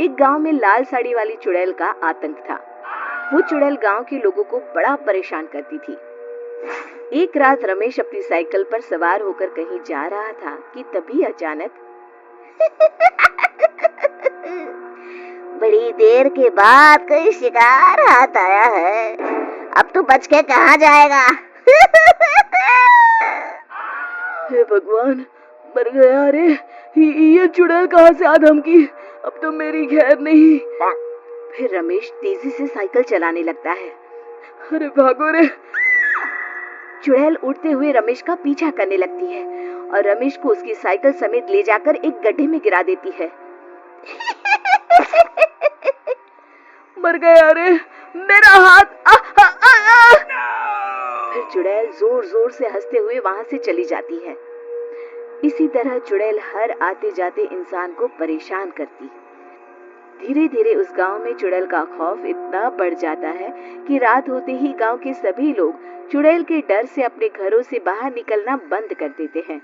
एक गांव में लाल साड़ी वाली चुड़ैल का आतंक था। वो चुड़ैल गांव के लोगों को बड़ा परेशान करती थी। एक रात रमेश अपनी साइकिल पर सवार होकर कहीं जा रहा था कि तभी अचानक बड़ी देर के बाद कोई शिकार हाथ आया है, अब तो बच के कहाँ जाएगा। हे भगवान, मर गया रे। ये चुड़ैल कहाँ से आ धमकी, अब तो मेरी खैर नहीं। फिर रमेश तेजी से साइकिल चलाने लगता है। अरे भागो रे। चुड़ैल उड़ते हुए रमेश का पीछा करने लगती है और रमेश को उसकी साइकिल समेत ले जाकर एक गड्ढे में गिरा देती है। मर गया रे, मेरा हाथ। फिर चुड़ैल जोर जोर से हंसते हुए वहां से चली जाती है। इसी तरह चुड़ैल हर आते जाते इंसान को परेशान करती। धीरे धीरे उस गांव में चुड़ैल का खौफ इतना बढ़ जाता है कि रात होते ही गांव के सभी लोग चुड़ैल के डर से अपने घरों से बाहर निकलना बंद कर देते हैं।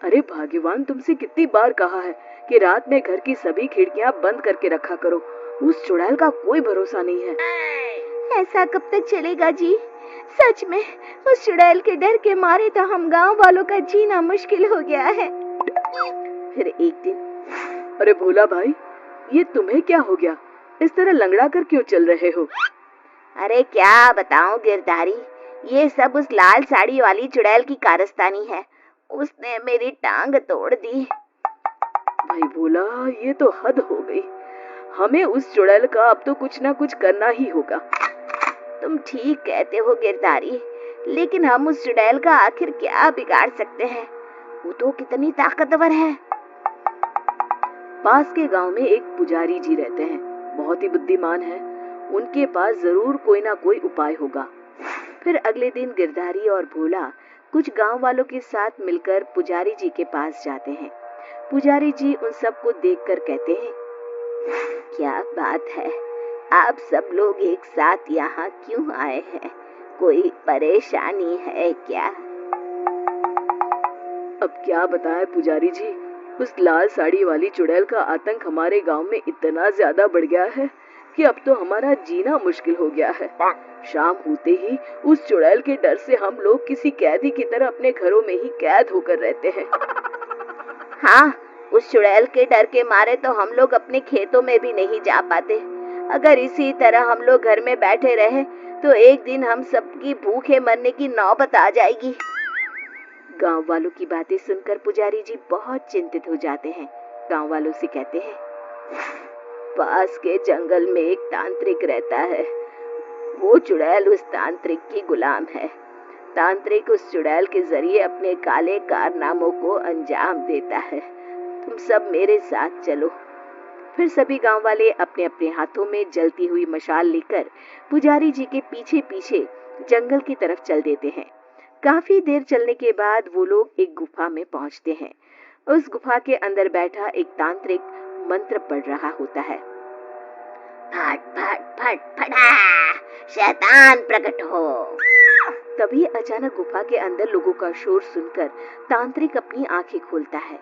अरे भाग्यवान, तुमसे कितनी बार कहा है कि रात में घर की सभी खिड़कियां बंद करके रखा करो। उस चुड़ैल का कोई भरोसा नहीं है। ऐसा कब तक चलेगा जी? सच में उस चुड़ैल के डर के मारे तो हम गांव वालों का जीना मुश्किल हो गया है। फिर एक दिन, अरे भोला भाई, ये तुम्हें क्या हो गया? इस तरह लंगड़ा कर क्यों चल रहे हो? अरे क्या बताऊं गिरधारी, ये सब उस लाल साड़ी वाली चुड़ैल की कारस्तानी है। उसने मेरी टांग तोड़ दी। भाई भोला, ये तो हद हो गई। हमें उस चुड़ैल का अब तो कुछ ना कुछ करना ही होगा। तुम ठीक कहते हो गिरधारी, लेकिन हम उस चुड़ैल का आखिर क्या बिगाड़ सकते हैं? वो तो कितनी ताकतवर है। पास के गांव में एक पुजारी जी रहते हैं, बहुत ही बुद्धिमान है। उनके पास जरूर कोई ना कोई उपाय होगा। फिर अगले दिन गिरधारी और भोला कुछ गांव वालों के साथ मिलकर पुजारी जी के पास जाते हैं। पुजारी जी उन सबको देखकर कहते हैं, क्या बात है, आप सब लोग एक साथ यहाँ क्यों आए हैं? कोई परेशानी है क्या? अब क्या बताएं पुजारी जी, उस लाल साड़ी वाली चुड़ैल का आतंक हमारे गांव में इतना ज्यादा बढ़ गया है कि अब तो हमारा जीना मुश्किल हो गया है। शाम होते ही उस चुड़ैल के डर से हम लोग किसी कैदी की तरह अपने घरों में ही कैद होकर रहते हैं। हाँ, उस चुड़ैल के डर के मारे तो हम लोग अपने खेतों में भी नहीं जा पाते। अगर इसी तरह हम लोग घर में बैठे रहे तो एक दिन हम सबकी भूखे मरने की नौबत आ जाएगी। गांव वालों की बातें सुनकर पुजारी जी बहुत चिंतित हो जाते हैं। गांव वालों से कहते हैं, पास के जंगल में एक तांत्रिक रहता है। वो चुड़ैल उस तांत्रिक की गुलाम है। तांत्रिक उस चुड़ैल के जरिए अपने काले कारनामों को अंजाम देता है। तुम सब मेरे साथ चलो। फिर सभी गांव वाले अपने अपने हाथों में जलती हुई मशाल लेकर पुजारी जी के पीछे पीछे जंगल की तरफ चल देते हैं। काफी देर चलने के बाद वो लोग एक गुफा में पहुंचते हैं। उस गुफा के अंदर बैठा एक तांत्रिक मंत्र पढ़ रहा होता है। फट फट फट फटा, शैतान प्रकट हो। तभी अचानक गुफा के अंदर लोगों का शोर सुनकर तांत्रिक अपनी आंखें खोलता है।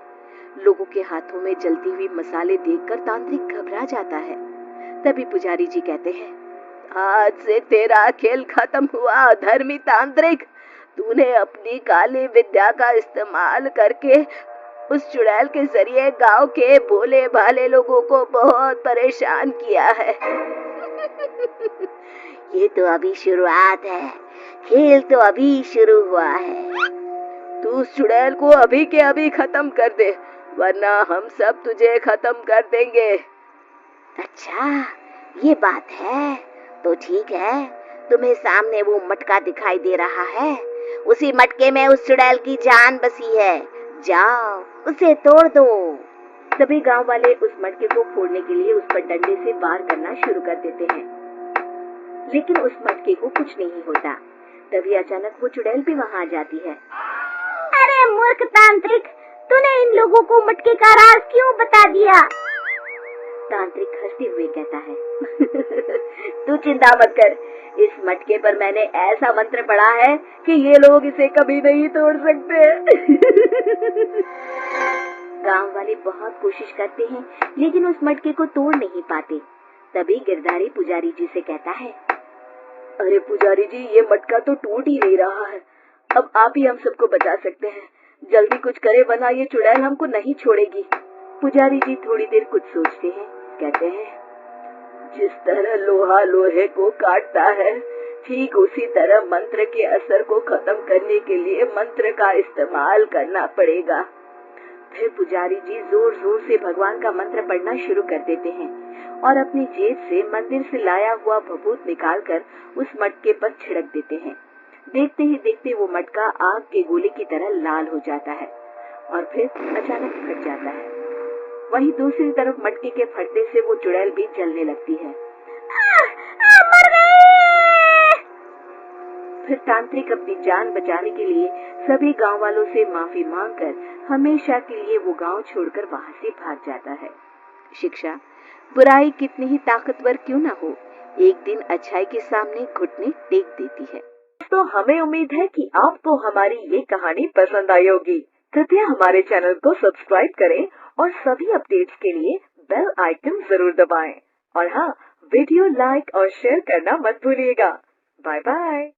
लोगों के हाथों में जलती हुई मसाले देखकर तांत्रिक घबरा जाता है। तभी पुजारी जी कहते हैं, आज से तेरा खेल खत्म हुआ धर्मी तांत्रिक। तूने अपनी काली विद्या का इस्तेमाल करके उस चुड़ैल के जरिए गांव के भोले भाले लोगों को बहुत परेशान किया है। ये तो अभी शुरुआत है, खेल तो अभी शुरू हुआ है। तू उस चुड़ैल को अभी के अभी खत्म कर दे, वरना हम सब तुझे खत्म कर देंगे। अच्छा, ये बात है तो ठीक है। तुम्हें सामने वो मटका दिखाई दे रहा है, उसी मटके में उस चुड़ैल की जान बसी है। जाओ, उसे तोड़ दो। सभी गांव वाले उस मटके को फोड़ने के लिए उस पर डंडे से वार करना शुरू कर देते हैं, लेकिन उस मटके को कुछ नहीं होता। तभी अचानक वो चुड़ैल भी वहां आ जाती है। अरे मूर्ख तांत्रिक, तूने इन लोगों को मटके का राज क्यों बता दिया? तांत्रिक हंसते हुए कहता है, तू चिंता मत कर, इस मटके पर मैंने ऐसा मंत्र पढ़ा है कि ये लोग इसे कभी नहीं तोड़ सकते। गांव वाले बहुत कोशिश करते हैं लेकिन उस मटके को तोड़ नहीं पाते। तभी गिरधारी पुजारी जी से कहता है, अरे पुजारी जी, ये मटका तो टूट ही नहीं रहा है। अब आप ही हम सबको बचा सकते हैं। जल्दी कुछ करे वरना ये चुड़ैल हमको नहीं छोड़ेगी। पुजारी जी थोड़ी देर कुछ सोचते हैं, कहते हैं, जिस तरह लोहा लोहे को काटता है, ठीक उसी तरह मंत्र के असर को खत्म करने के लिए मंत्र का इस्तेमाल करना पड़ेगा। फिर पुजारी जी जोर जोर से भगवान का मंत्र पढ़ना शुरू कर देते हैं और अपनी जेब से मंदिर से लाया हुआ भभूत निकालकर उस मटके पर छिड़क देते हैं। देखते ही देखते वो मटका आग के गोले की तरह लाल हो जाता है और फिर अचानक फट जाता है। वहीं दूसरी तरफ मटके के फटने से वो चुड़ैल भी जलने लगती है। मर गए। फिर तांत्रिक अपनी जान बचाने के लिए सभी गांव वालों से माफी मांगकर हमेशा के लिए वो गांव छोड़कर वहां से भाग जाता है। शिक्षा, बुराई कितनी ही ताकतवर क्यों ना हो, एक दिन अच्छाई के सामने घुटने टेक देती है। तो हमें उम्मीद है कि आपको हमारी ये कहानी पसंद आई होगी। कृपया हमारे चैनल को सब्सक्राइब करें और सभी अपडेट्स के लिए बेल आइकन जरूर दबाएं। और हाँ, वीडियो लाइक और शेयर करना मत भूलिएगा। Bye bye.